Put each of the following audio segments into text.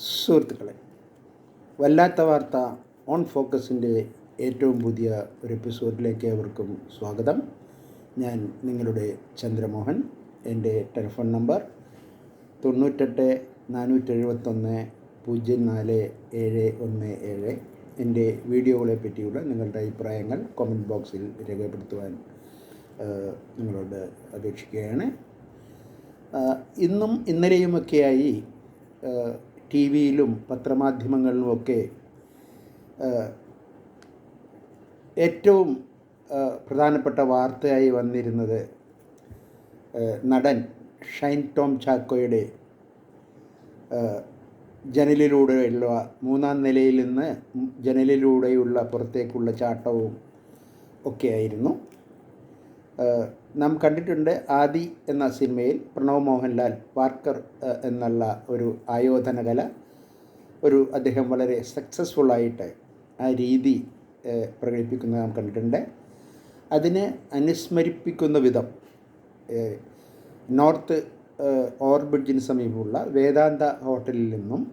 സുഹൃത്തുക്കളെ, വല്ലാത്ത വാർത്ത ഓൺ ഫോക്കസിൻ്റെ ഏറ്റവും പുതിയ ഒരു എപ്പിസോഡിലേക്ക് അവർക്കും സ്വാഗതം. ഞാൻ നിങ്ങളുടെ ചന്ദ്രമോഹൻ. എൻ്റെ ടെലിഫോൺ നമ്പർ 98 471 04 717. എൻ്റെ വീഡിയോകളെ പറ്റിയുള്ള നിങ്ങളുടെ അഭിപ്രായങ്ങൾ കമൻറ്റ് ബോക്സിൽ രേഖപ്പെടുത്തുവാൻ നിങ്ങളോട് അപേക്ഷിക്കുകയാണ്. ഇന്നും ഇന്നലെയുമൊക്കെയായി ടി വിയിലും പത്രമാധ്യമങ്ങളിലുമൊക്കെ ഏറ്റവും പ്രധാനപ്പെട്ട വാർത്തയായി വന്നിരുന്നത് നടൻ ഷൈൻ ടോം ചാക്കോയുടെ ജനലിലൂടെയുള്ള 3-ാം നിലയിൽ നിന്ന് ജനലിലൂടെയുള്ള പുറത്തേക്കുള്ള ചാട്ടവും ഒക്കെയായിരുന്നു. നാം കണ്ടിട്ടുണ്ട് ആദി എന്ന സിനിമയിൽ പ്രണവ് മോഹൻലാൽ പാർക്കർ എന്നുള്ള ഒരു ആയോധന കല അദ്ദേഹം വളരെ സക്സസ്ഫുള്ളായിട്ട് ആ രീതി പ്രകടിപ്പിക്കുന്നത് നാം കണ്ടിട്ടുണ്ട്. അതിനെ അനുസ്മരിപ്പിക്കുന്ന വിധം നോർത്ത് ഓവർബ്രിഡ്ജിന് സമീപമുള്ള വേദാന്ത ഹോട്ടലിൽ നിന്നും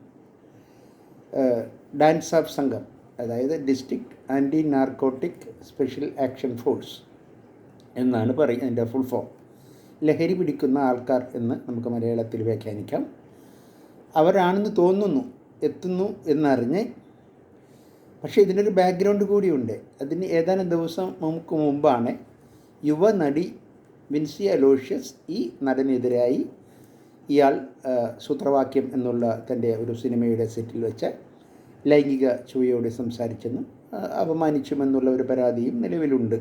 ഡാൻസ് ഓഫ് സംഘം, അതായത് district anti narcotic special action force എന്നാണ് അതിൻ്റെ ഫുൾ ഫോം. ലഹരി പിടിക്കുന്ന ആൾക്കാർ എന്ന് നമുക്ക് മലയാളത്തിൽ വ്യാഖ്യാനിക്കാം. അവരാണെന്ന് തോന്നുന്നു എത്തുന്നു എന്നറിഞ്ഞ്. പക്ഷേ ഇതിനൊരു ബാക്ക്ഗ്രൗണ്ട് കൂടിയുണ്ട്. അതിന് ഏതാനും ദിവസം മുമ്പാണ് യുവനടി വിൻസി അലോഷ്യസ് ഈ നടനെതിരായി ഇയാൾ സൂത്രവാക്യം എന്നുള്ള തൻ്റെ ഒരു സിനിമയുടെ സെറ്റിൽ വെച്ച് ലൈംഗിക ചുവയോടെ സംസാരിച്ചെന്നും അപമാനിച്ചുമെന്നുള്ള ഒരു പരാതിയും നിലവിലുണ്ട്.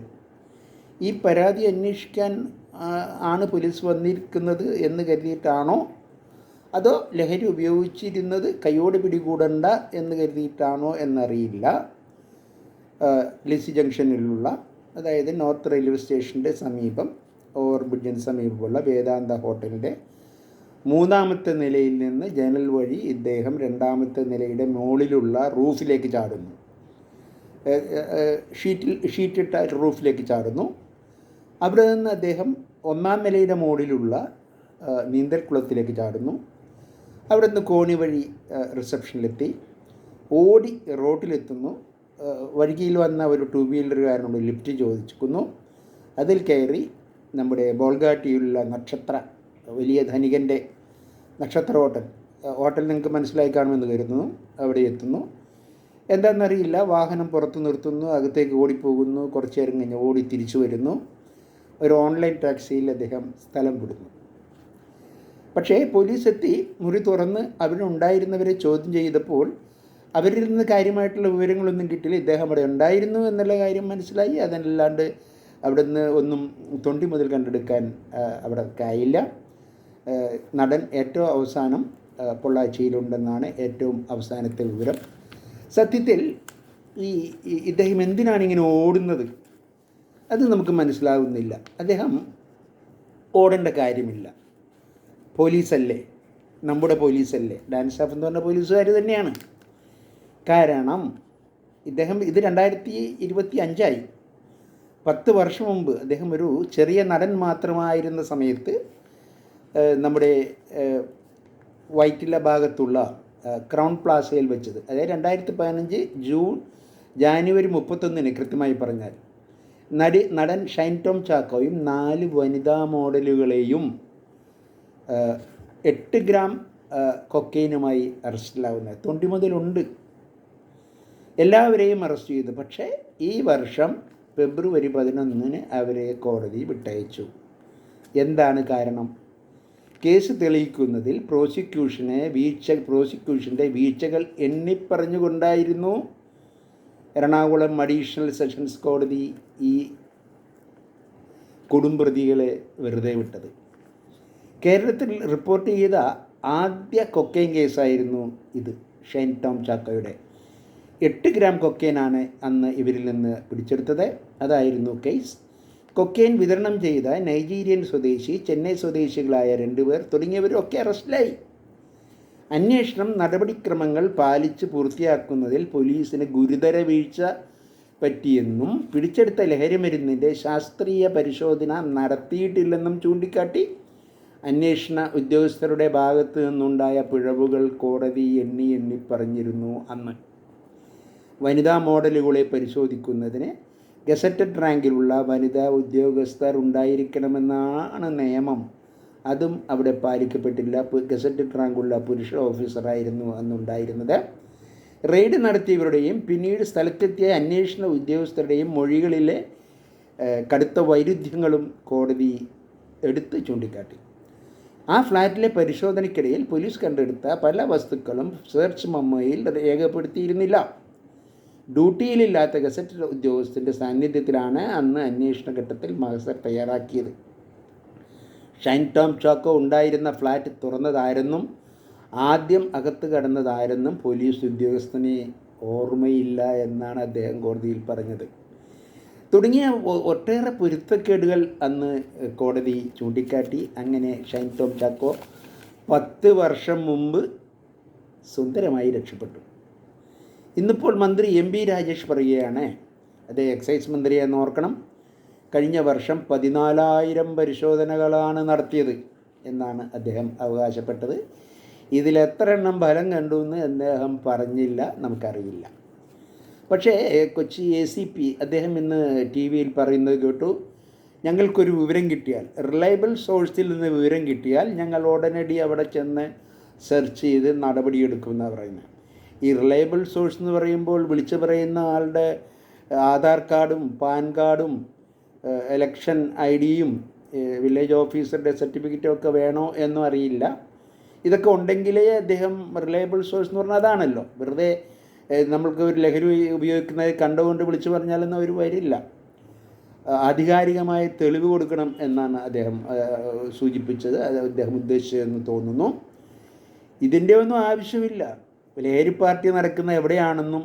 ഈ പരാതി അന്വേഷിക്കാൻ ആണ് പോലീസ് വന്നിരിക്കുന്നത് എന്ന് കരുതിയിട്ടാണോ, അതോ ലഹരി ഉപയോഗിച്ചിരുന്നത് കൈയോട് പിടികൂടണ്ട എന്ന് കരുതിയിട്ടാണോ എന്നറിയില്ല. ലിസി ജംഗ്ഷനിലുള്ള, അതായത് നോർത്ത് റെയിൽവേ സ്റ്റേഷൻ്റെ സമീപം ഓവർബ്രിഡ്ജിന് സമീപമുള്ള വേദാന്ത ഹോട്ടലിൻ്റെ 3-ാമത്തെ നിലയിൽ നിന്ന് ജനൽ വഴി ഇദ്ദേഹം 2-ാമത്തെ നിലയുടെ മുകളിലുള്ള റൂഫിലേക്ക് ചാടുന്നു. ഷീറ്റിട്ട റൂഫിലേക്ക് ചാടുന്നു. അവിടെ നിന്ന് അദ്ദേഹം 1-ാം നിലയുടെ മുകളിലുള്ള നീന്തൽക്കുളത്തിലേക്ക് ചാടുന്നു. അവിടെ നിന്ന് കോണി വഴി റിസപ്ഷനിലെത്തി ഓടി റോഡിലെത്തുന്നു. വഴിയിൽ വന്ന ഒരു 2 വീലറുകാരനോട് ലിഫ്റ്റ് ചോദിക്കുന്നു. അതിൽ കയറി നമ്മുടെ ബോൾഗാട്ടിയിലുള്ള നക്ഷത്ര, വലിയ ധനികൻ്റെ നക്ഷത്ര ഹോട്ടൽ നിങ്ങൾക്ക് മനസ്സിലായി കാണുമെന്ന് കരുതുന്നു. അവിടെ എത്തുന്നു. എന്താണെന്നറിയില്ല, വാഹനം പുറത്ത് നിർത്തുന്നു, അകത്തേക്ക് ഓടിപ്പോകുന്നു. കുറച്ച് നേരം കഴിഞ്ഞ് ഓടി തിരിച്ചു വരുന്നു. ഒരു ഓൺലൈൻ ടാക്സിയിൽ അദ്ദേഹം സ്ഥലം വിടുന്നു. പക്ഷേ പോലീസ് എത്തി മുറി തുറന്ന് അവിടെ ഉണ്ടായിരുന്നവരെ ചോദ്യം ചെയ്തപ്പോൾ അവരിൽ നിന്ന് കാര്യമായിട്ടുള്ള വിവരങ്ങളൊന്നും കിട്ടില്ല. ഇദ്ദേഹം അവിടെ ഉണ്ടായിരുന്നു എന്നുള്ള കാര്യം മനസ്സിലായി. അതല്ലാണ്ട് അവിടെ നിന്ന് ഒന്നും തൊണ്ടി മുതൽ കണ്ടെടുക്കാൻ അവിടെ ആയില്ല. നടൻ ഏറ്റവും അവസാനം പൊള്ളാച്ചിയിലുണ്ടെന്നാണ് ഏറ്റവും അവസാനത്തെ വിവരം. സത്യത്തിൽ ഇദ്ദേഹം എന്തിനാണ് ഇങ്ങനെ ഓടുന്നത് അത് നമുക്ക് മനസ്സിലാകുന്നില്ല. അദ്ദേഹം ഓടേണ്ട കാര്യമില്ല. പോലീസല്ലേ, നമ്മുടെ പോലീസല്ലേ, ഡാൻസ് ഓഫ് എന്ന് പറഞ്ഞ പോലീസുകാർ തന്നെയാണ്. കാരണം ഇദ്ദേഹം ഇത് 2025 10 വർഷം മുമ്പ് അദ്ദേഹം ഒരു ചെറിയ നടൻ മാത്രമായിരുന്ന സമയത്ത് നമ്മുടെ വൈറ്റില ഭാഗത്തുള്ള ക്രൗൺ പ്ലാസയിൽ വെച്ചത്, അതായത് 2015 ജാനുവരി 31 കൃത്യമായി പറഞ്ഞാൽ നടൻ ഷൈൻ ടോം ചാക്കോയും 4 വനിതാ മോഡലുകളെയും 8 ഗ്രാം കൊക്കൈനുമായി അറസ്റ്റിലാവുന്നത്. തൊണ്ടി മുതലുണ്ട്. എല്ലാവരെയും അറസ്റ്റ് ചെയ്തു. പക്ഷേ ഈ വർഷം ഫെബ്രുവരി 11 അവരെ കോടതി വിട്ടയച്ചു. എന്താണ് കാരണം? കേസ് തെളിയിക്കുന്നതിൽ പ്രോസിക്യൂഷൻ്റെ വീഴ്ചകൾ എണ്ണിപ്പറഞ്ഞുകൊണ്ടായിരുന്നു എറണാകുളം അഡീഷണൽ സെഷൻസ് കോടതി ഈ കൊടുംപ്രതികളെ വെറുതെ വിട്ടത്. കേരളത്തിൽ റിപ്പോർട്ട് ചെയ്ത ആദ്യ കൊക്കൈൻ കേസായിരുന്നു ഇത്. ഷൈൻ ടോം ചാക്കോയുടെ 8 ഗ്രാം കൊക്കൈനാണ് അന്ന് ഇവരിൽ നിന്ന് പിടിച്ചെടുത്തത്. അതായിരുന്നു കേസ്. കൊക്കൈൻ വിതരണം ചെയ്ത നൈജീരിയൻ സ്വദേശി, ചെന്നൈ സ്വദേശികളായ 2 പേർ തുടങ്ങിയവരൊക്കെ അറസ്റ്റിലായി. അന്വേഷണം നടപടിക്രമങ്ങൾ പാലിച്ച് പൂർത്തിയാക്കുന്നതിൽ പോലീസിന് ഗുരുതര വീഴ്ച പറ്റിയെന്നും പിടിച്ചെടുത്ത ലഹരിമരുന്നിൻ്റെ ശാസ്ത്രീയ പരിശോധന നടത്തിയിട്ടില്ലെന്നും ചൂണ്ടിക്കാട്ടി അന്വേഷണ ഉദ്യോഗസ്ഥരുടെ ഭാഗത്തു നിന്നുണ്ടായ പിഴവുകൾ കോടതി എണ്ണി എണ്ണി പറഞ്ഞിരുന്നു അന്ന്. വനിതാ മോഡലുകളെ പരിശോധിക്കുന്നതിന് ഗസറ്റഡ് റാങ്കിലുള്ള വനിതാ ഉദ്യോഗസ്ഥർ ഉണ്ടായിരിക്കണമെന്നാണ് നിയമം. അതും അവിടെ പാലിക്കപ്പെട്ടില്ല. ഗസറ്റഡ് റാങ്കുള്ള പുരുഷ ഓഫീസറായിരുന്നു അന്നുണ്ടായിരുന്നത്. റെയ്ഡ് നടത്തിയവരുടെയും പിന്നീട് സ്ഥലത്തെത്തിയ അന്വേഷണ ഉദ്യോഗസ്ഥരുടെയും മൊഴികളിലെ കടുത്ത വൈരുദ്ധ്യങ്ങളും കോടതി എടുത്ത് ചൂണ്ടിക്കാട്ടി. ആ ഫ്ലാറ്റിലെ പരിശോധനയ്ക്കിടയിൽ പോലീസ് കണ്ടെടുത്ത പല വസ്തുക്കളും സെർച്ച് മെമ്മോയിൽ രേഖപ്പെടുത്തിയിരുന്നില്ല. ഡ്യൂട്ടിയിലില്ലാത്ത ഗസറ്റഡ് ഉദ്യോഗസ്ഥൻ്റെ സാന്നിധ്യത്തിലാണ് അന്ന് അന്വേഷണ ഘട്ടത്തിൽ മഹസർ തയ്യാറാക്കിയത്. ഷൈൻ ടോം ചാക്കോ ഉണ്ടായിരുന്ന ഫ്ലാറ്റ് തുറന്നതാരെന്നും ആദ്യം അകത്ത് കടന്നതാരെന്നും പോലീസ് ഉദ്യോഗസ്ഥന് ഓർമ്മയില്ല എന്നാണ് അദ്ദേഹം കോടതിയിൽ പറഞ്ഞത്. തുടങ്ങിയ ഒട്ടേറെ പൊരുത്തക്കേടുകൾ അന്ന് കോടതി ചൂണ്ടിക്കാട്ടി. അങ്ങനെ ഷൈൻ ടോം ചാക്കോ 10 വർഷം മുമ്പ് സുന്ദരമായി രക്ഷപ്പെട്ടു. ഇന്നിപ്പോൾ മന്ത്രി എം പി രാജേഷ് പറയുകയാണ്, അദ്ദേഹം എക്സൈസ് മന്ത്രിയെന്ന് ഓർക്കണം, കഴിഞ്ഞ വർഷം 14,000 പരിശോധനകളാണ് നടത്തിയത് എന്നാണ് അദ്ദേഹം അവകാശപ്പെട്ടത്. ഇതിലെത്ര എണ്ണം ഫലം കണ്ടു എന്ന് അദ്ദേഹം പറഞ്ഞില്ല, നമുക്കറിയില്ല. പക്ഷേ കൊച്ചി ACP അദ്ദേഹം ഇന്ന് TV-യിൽ പറയുന്നത് കേട്ടു, ഞങ്ങൾക്കൊരു വിവരം കിട്ടിയാൽ, റിലയബിൾ സോഴ്സിൽ നിന്ന് വിവരം കിട്ടിയാൽ ഞങ്ങൾ ഉടനടി അവിടെ ചെന്ന് സെർച്ച് ചെയ്ത് നടപടിയെടുക്കുമെന്നാണ് പറയുന്നത്. ഈ റിലയബിൾ സോഴ്സ് എന്ന് പറയുമ്പോൾ വിളിച്ചു പറയുന്ന ആളുടെ ആധാർ കാർഡും പാൻ കാർഡും ഇലക്ഷൻ ID-യും വില്ലേജ് ഓഫീസറുടെ സർട്ടിഫിക്കറ്റും ഒക്കെ വേണോ എന്നും അറിയില്ല. ഇതൊക്കെ ഉണ്ടെങ്കിലേ അദ്ദേഹം റിലയബിൾ സോഴ്സ് എന്ന് പറഞ്ഞാൽ അതാണല്ലോ. വെറുതെ നമ്മൾക്ക് ഒരു ലഹരി ഉപയോഗിക്കുന്നത് കണ്ടുകൊണ്ട് വിളിച്ചു പറഞ്ഞാലൊന്നും അവർ വരില്ല. ആധികാരികമായ തെളിവ് കൊടുക്കണം എന്നാണ് അദ്ദേഹം സൂചിപ്പിച്ചത്, അത് അദ്ദേഹം ഉദ്ദേശിച്ചതെന്ന് തോന്നുന്നു. ഇതിൻ്റെ ഒന്നും ആവശ്യമില്ല. ലഹരി പാർട്ടി നടക്കുന്ന എവിടെയാണെന്നും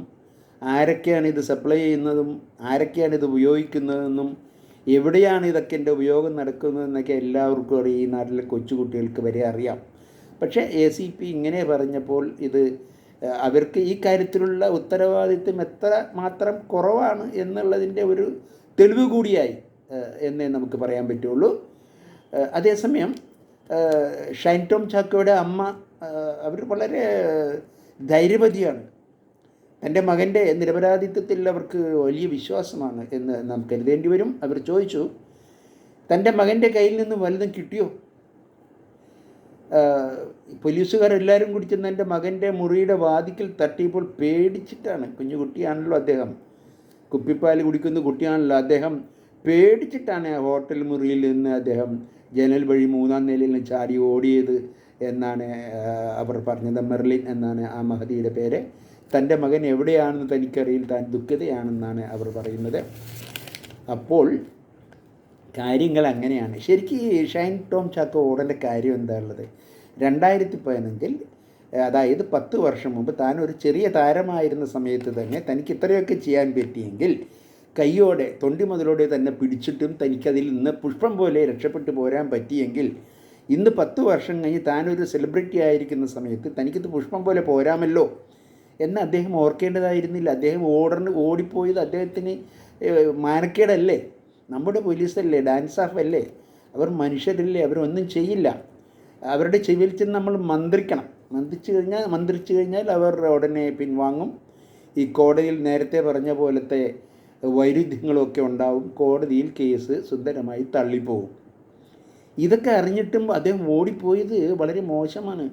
ആരൊക്കെയാണ് ഇത് സപ്ലൈ ചെയ്യുന്നതും ആരൊക്കെയാണ് ഇത് ഉപയോഗിക്കുന്നതെന്നും എവിടെയാണ് ഇതൊക്കെ എൻ്റെ ഉപയോഗം നടക്കുന്നതെന്നൊക്കെ എല്ലാവർക്കും അറിയാം. ഈ നാട്ടിലെ കൊച്ചുകുട്ടികൾക്ക് വരെ അറിയാം. പക്ഷേ ACP ഇങ്ങനെ പറഞ്ഞപ്പോൾ ഇത് അവർക്ക് ഈ കാര്യത്തിലുള്ള ഉത്തരവാദിത്വം എത്ര മാത്രം കുറവാണ് എന്നുള്ളതിൻ്റെ ഒരു തെളിവ് കൂടിയായി എന്നേ നമുക്ക് പറയാൻ പറ്റുള്ളൂ. അതേസമയം ഷൈൻ ടോം ചാക്കോയുടെ അമ്മ അവർ വളരെ ധൈര്യവതിയാണ്. എൻ്റെ മകൻ്റെ നിരപരാധിത്വത്തിൽ അവർക്ക് വലിയ വിശ്വാസമാണ് എന്ന് നാം കരുതേണ്ടി വരും. അവർ ചോദിച്ചു, തൻ്റെ മകൻ്റെ കയ്യിൽ നിന്ന് വല്ലതും കിട്ടിയോ? പോലീസുകാരെല്ലാവരും കൂടി ചെന്ന് എൻ്റെ മകൻ്റെ മുറിയുടെ വാതിക്കൽ തട്ടിയപ്പോൾ പേടിച്ചിട്ടാണ്, കുഞ്ഞു കുട്ടിയാണല്ലോ അദ്ദേഹം, കുപ്പിപ്പാൽ കുടിക്കുന്ന കുട്ടിയാണല്ലോ അദ്ദേഹം, പേടിച്ചിട്ടാണ് ആ ഹോട്ടൽ മുറിയിൽ നിന്ന് അദ്ദേഹം ജനൽ വഴി 3-ാം നിലയിൽ ചാടി ഓടിയത് എന്നാണ് അവർ പറഞ്ഞത്. മെർലിൻ എന്നാണ് ആ മഹതിയുടെ പേര്. തൻ്റെ മകൻ എവിടെയാണെന്ന് തനിക്കറിയില്ല, താൻ ദുഃഖിതയാണെന്നാണ് അവർ പറയുന്നത്. അപ്പോൾ കാര്യങ്ങൾ അങ്ങനെയാണ്. ശരിക്കും ഷൈൻ ടോം ചാക്കോ ഓടേണ്ട കാര്യം എന്താ ഉള്ളത്? 2015 അതായത് 10 വർഷം മുമ്പ് താൻ ഒരു ചെറിയ താരമായിരുന്ന സമയത്ത് തന്നെ തനിക്ക് ഇത്രയൊക്കെ ചെയ്യാൻ പറ്റിയെങ്കിൽ, കയ്യോടെ തൊണ്ടി മുതലോടെ തന്നെ പിടിച്ചിട്ടും തനിക്കതിൽ നിന്ന് പുഷ്പം പോലെ രക്ഷപ്പെട്ടു പോരാൻ പറ്റിയെങ്കിൽ, ഇന്ന് 10 വർഷം കഴിഞ്ഞ് താനൊരു സെലിബ്രിറ്റി ആയിരിക്കുന്ന സമയത്ത് തനിക്കിത് പുഷ്പം പോലെ പോരാമല്ലോ എന്ന് അദ്ദേഹം ഓർക്കേണ്ടതായിരുന്നില്ല. അദ്ദേഹം ഓടിപ്പോയത് അദ്ദേഹത്തിന് മാനക്കേടല്ലേ? നമ്മുടെ പോലീസല്ലേ, ഡാൻസ് ഓഫ് അല്ലേ, അവർ മനുഷ്യരല്ലേ, അവരൊന്നും ചെയ്യില്ല. അവരുടെ ചെവിയിൽ ചെന്ന് നമ്മൾ മന്ത്രിച്ചു കഴിഞ്ഞാൽ അവർ ഉടനെ പിൻവാങ്ങും. ഈ കോടതിയിൽ നേരത്തെ പറഞ്ഞ പോലത്തെ വൈരുദ്ധ്യങ്ങളൊക്കെ ഉണ്ടാവും. കോടതിയിൽ കേസ് സുന്ദരമായി തള്ളിപ്പോവും. ഇതൊക്കെ അറിഞ്ഞിട്ടും അദ്ദേഹം ഓടിപ്പോയത് വളരെ മോശമാണ്.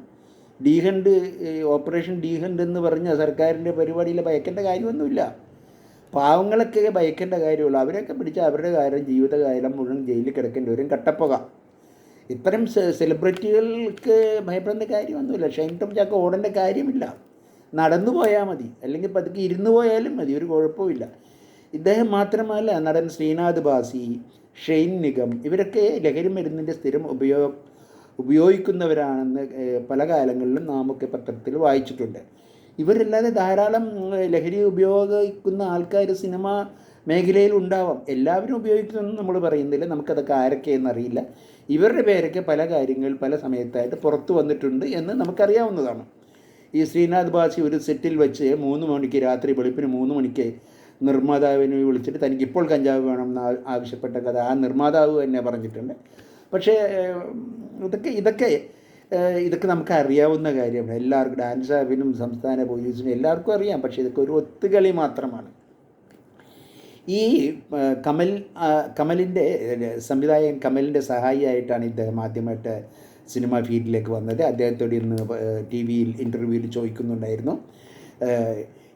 ഓപ്പറേഷൻ ഡി ഹണ്ട് എന്ന് പറഞ്ഞ സർക്കാരിൻ്റെ പരിപാടിയിൽ ഭയക്കേണ്ട കാര്യമൊന്നുമില്ല. പാവങ്ങളൊക്കെ ഭയക്കേണ്ട കാര്യമുള്ളൂ. അവരൊക്കെ പിടിച്ചാൽ അവരുടെ കാര്യം ജീവിതകാലം മുഴുവൻ ജയിലിൽ കിടക്കേണ്ടി വരും. കട്ടപ്പുക. ഇത്തരം സെലിബ്രിറ്റികൾക്ക് ഭയപ്പെടേണ്ട കാര്യമൊന്നുമില്ല. ഷൈൻ ടോം ചാക്കോ ഓടേണ്ട കാര്യമില്ല. നടന്നു പോയാൽ മതി, അല്ലെങ്കിൽ പതുക്കെ ഇരുന്ന് പോയാലും മതി, ഒരു കുഴപ്പമില്ല. ഇദ്ദേഹം മാത്രമല്ല, നടൻ ശ്രീനാഥ് ബാസി, ഷെയ്ൻ നിഗം, ഇവരൊക്കെ ലഹരി മരുന്നിൻ്റെ സ്ഥിരം ഉപയോഗിക്കുന്നവരാണെന്ന് പല കാലങ്ങളിലും നാമൊക്കെ പത്രത്തിൽ വായിച്ചിട്ടുണ്ട്. ഇവരല്ലാതെ ധാരാളം ലഹരി ഉപയോഗിക്കുന്ന ആൾക്കാർ സിനിമ മേഖലയിൽ ഉണ്ടാവാം. എല്ലാവരും ഉപയോഗിക്കുന്നതെന്ന് നമ്മൾ പറയുന്നില്ല, നമുക്കതൊക്കെ ആരൊക്കെയെന്നറിയില്ല. ഇവരുടെ പേരൊക്കെ പല കാര്യങ്ങൾ പല സമയത്തായിട്ട് പുറത്തു വന്നിട്ടുണ്ട് എന്ന് നമുക്കറിയാവുന്നതാണ്. ഈ ശ്രീനാഥ് ബാസി ഒരു സെറ്റിൽ വെച്ച് 3 മണിക്ക്, രാത്രി വെളുപ്പിന് 3 മണിക്ക് നിർമ്മാതാവിനെ വിളിച്ചിട്ട് തനിക്കിപ്പോൾ കഞ്ചാവ് വേണമെന്ന് ആവശ്യപ്പെട്ട കഥ ആ നിർമ്മാതാവ് തന്നെ പറഞ്ഞിട്ടുണ്ട്. പക്ഷേ ഇതൊക്കെ നമുക്ക് അറിയാവുന്ന കാര്യമാണ്. എല്ലാവർക്കും ഡാൻസ് സ്റ്റാഫിനും സംസ്ഥാന പോലീസിനും എല്ലാവർക്കും അറിയാം. പക്ഷേ ഇതൊക്കെ ഒരു ഒത്തുകളി മാത്രമാണ്. ഈ കമലിൻ്റെ സംവിധായകൻ കമലിൻ്റെ സഹായിയായിട്ടാണ് ഇദ്ദേഹം ആദ്യമായിട്ട് സിനിമ ഫീൽഡിലേക്ക് വന്നത്. അദ്ദേഹത്തോട് ഇന്ന് ടി വിയിൽ ഇൻ്റർവ്യൂവിൽ ചോദിക്കുന്നുണ്ടായിരുന്നു,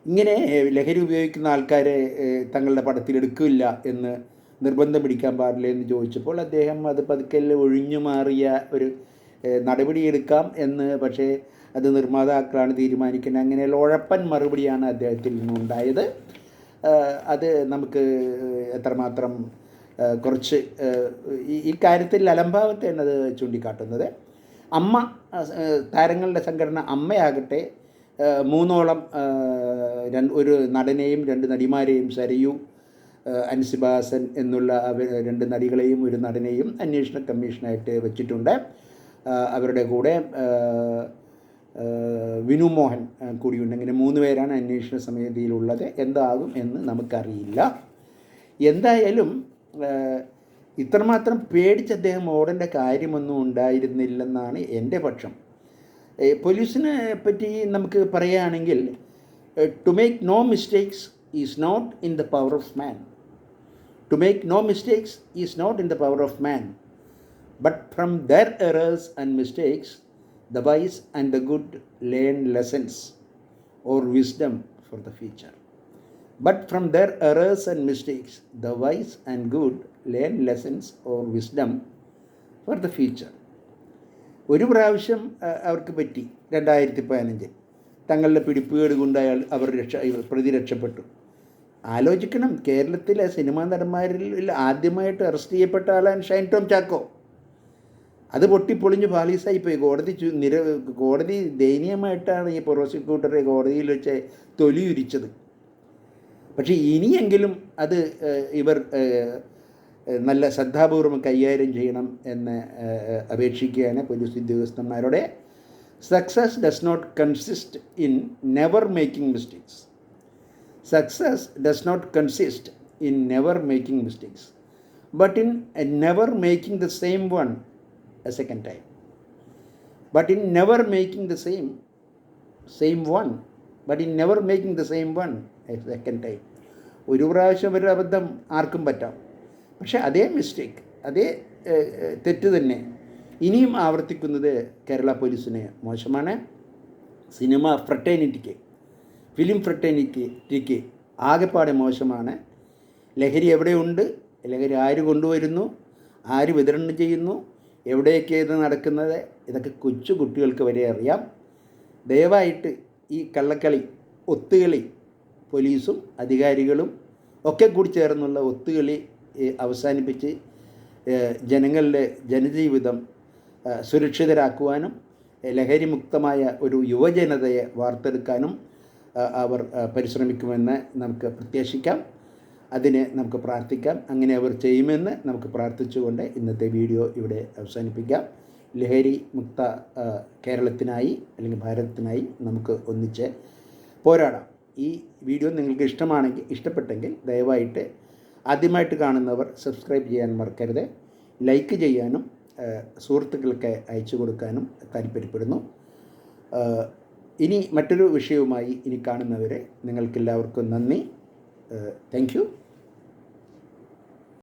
ഇങ്ങനെ ലഹരി ഉപയോഗിക്കുന്ന ആൾക്കാരെ തങ്ങളുടെ പടത്തിലെടുക്കില്ല എന്ന് നിർബന്ധം പിടിക്കാൻ പാടില്ല എന്ന് ചോദിച്ചപ്പോൾ അദ്ദേഹം അത് പതുക്കെ ഒഴിഞ്ഞു മാറിയ ഒരു നടപടിയെടുക്കാം എന്ന്, പക്ഷേ അത് നിർമ്മാതാക്കളാണ് തീരുമാനിക്കുന്നത്, അങ്ങനെയുള്ള ഉഴപ്പൻ മറുപടിയാണ് അദ്ദേഹത്തിൽ നിന്നുണ്ടായത്. അത് നമുക്ക് എത്രമാത്രം കുറച്ച് ഈ കാര്യത്തിൽ അലംഭാവത്തെയാണ് അത് ചൂണ്ടിക്കാട്ടുന്നത്. അമ്മ താരങ്ങളുടെ സംഘടന അമ്മയാകട്ടെ 3ഓളം ഒരു നടനെയും 2 നടിമാരെയും, സരയു, അൻസിബ ഹസൻ എന്നുള്ള 2 നടികളെയും 1 നടനെയും അന്വേഷണ കമ്മീഷനായിട്ട് വെച്ചിട്ടുണ്ട്. അവരുടെ കൂടെ വിനു മോഹൻ കൂടിയുണ്ട്. അങ്ങനെ 3 പേരാണ് അന്വേഷണ സമിതിയിലുള്ളത്. എന്താകും എന്ന് നമുക്കറിയില്ല. എന്തായാലും ഇത്രമാത്രം പേടിച്ച് അദ്ദേഹം ഓടേണ്ട കാര്യമൊന്നും ഉണ്ടായിരുന്നില്ലെന്നാണ് എൻ്റെ പക്ഷം. പോലീസിനെ പറ്റി നമുക്ക് പറയുകയാണെങ്കിൽ, to make no mistakes is not in the power of man. To make no mistakes is not in the power of man, but from their errors and mistakes the wise and the good learn lessons or wisdom for the future. But from their errors and mistakes, the wise and good learn lessons or wisdom for the future. ഒരു പ്രാവശ്യം അവർക്ക് പറ്റി 2015 തങ്ങളുടെ പിടിപ്പുകേട് കൊണ്ട് പ്രതി രക്ഷപ്പെട്ടു. ആലോചിക്കണം, കേരളത്തിലെ സിനിമാ നടന്മാരിൽ ആദ്യമായിട്ട് അറസ്റ്റ് ചെയ്യപ്പെട്ട ആളാണ് ഷൈൻ ടോം ചാക്കോ. അത് പൊട്ടിപ്പൊളിഞ്ഞ് പാളീസായിപ്പോയി. കോടതി ദയനീയമായിട്ടാണ് ഈ പ്രോസിക്യൂട്ടറെ കോടതിയിൽ വെച്ച് തൊലിയുരിച്ചത്. പക്ഷേ ഇനിയെങ്കിലും അത് ഇവർ നല്ല ശ്രദ്ധാപൂർവം കൈകാര്യം ചെയ്യണം എന്ന് അപേക്ഷിക്കുകയാണ് പോലീസ് ഉദ്യോഗസ്ഥന്മാരോട്. Success does not consist in never making mistakes. Success does not consist in never making mistakes, but in never making the same one a second time. But in never making the same one, but in never making the same one a second time. ഒരു പ്രാവശ്യം ഒരു അബദ്ധം ആർക്കും പറ്റാം, പക്ഷേ അതേ mistake, അതേ തെറ്റ് തന്നെ ഇനിയും ആവർത്തിക്കുന്നത് കേരള പോലീസിന് മോശമാണ്. സിനിമ ഫ്രട്ടേണിറ്റിക്ക്, ഫിലിം ഫ്രട്ടേണിറ്റിക്ക് ആകെപ്പാടെ മോശമാണ്. ലഹരി എവിടെയുണ്ട്, ലഹരി ആര് കൊണ്ടുവരുന്നു, ആര് വിതരണം ചെയ്യുന്നു, എവിടെയൊക്കെ ഇത് നടക്കുന്നത്, ഇതൊക്കെ കൊച്ചു കുട്ടികൾക്ക് വരെ അറിയാം. ദയവായിട്ട് ഈ കള്ളക്കളി, ഒത്തുകളി, പോലീസും അധികാരികളും ഒക്കെ കൂടി ചേർന്നുള്ള ഒത്തുകളി അവസാനിപ്പിച്ച് ജനങ്ങളുടെ ജനജീവിതം സുരക്ഷിതരാക്കുവാനും ലഹരിമുക്തമായ ഒരു യുവജനതയെ വാർത്തെടുക്കാനും അവർ പരിശ്രമിക്കുമെന്ന് നമുക്ക് പ്രത്യാശിക്കാം. അതിന് നമുക്ക് പ്രാർത്ഥിക്കാം. അങ്ങനെ അവർ ചെയ്യുമെന്ന് നമുക്ക് പ്രാർത്ഥിച്ചുകൊണ്ട് ഇന്നത്തെ വീഡിയോ ഇവിടെ അവസാനിപ്പിക്കാം. ലഹരി മുക്ത കേരളത്തിനായി അല്ലെങ്കിൽ ഭാരതത്തിനായി നമുക്ക് ഒന്നിച്ച് പോരാടാം. ഈ വീഡിയോ നിങ്ങൾക്ക് ഇഷ്ടപ്പെട്ടെങ്കിൽ ദയവായിട്ട് ആദ്യമായിട്ട് കാണുന്നവർ സബ്സ്ക്രൈബ് ചെയ്യാൻ മറക്കരുത്. ലൈക്ക് ചെയ്യാനും സുഹൃത്തുക്കൾക്ക് അയച്ചു കൊടുക്കാനും താല്പര്യപ്പെടുന്നു. ഇനി മറ്റൊരു വിഷയവുമായി ഇനി കാണുന്നവരെ നിങ്ങൾക്കെല്ലാവർക്കും നന്ദി. Thank you.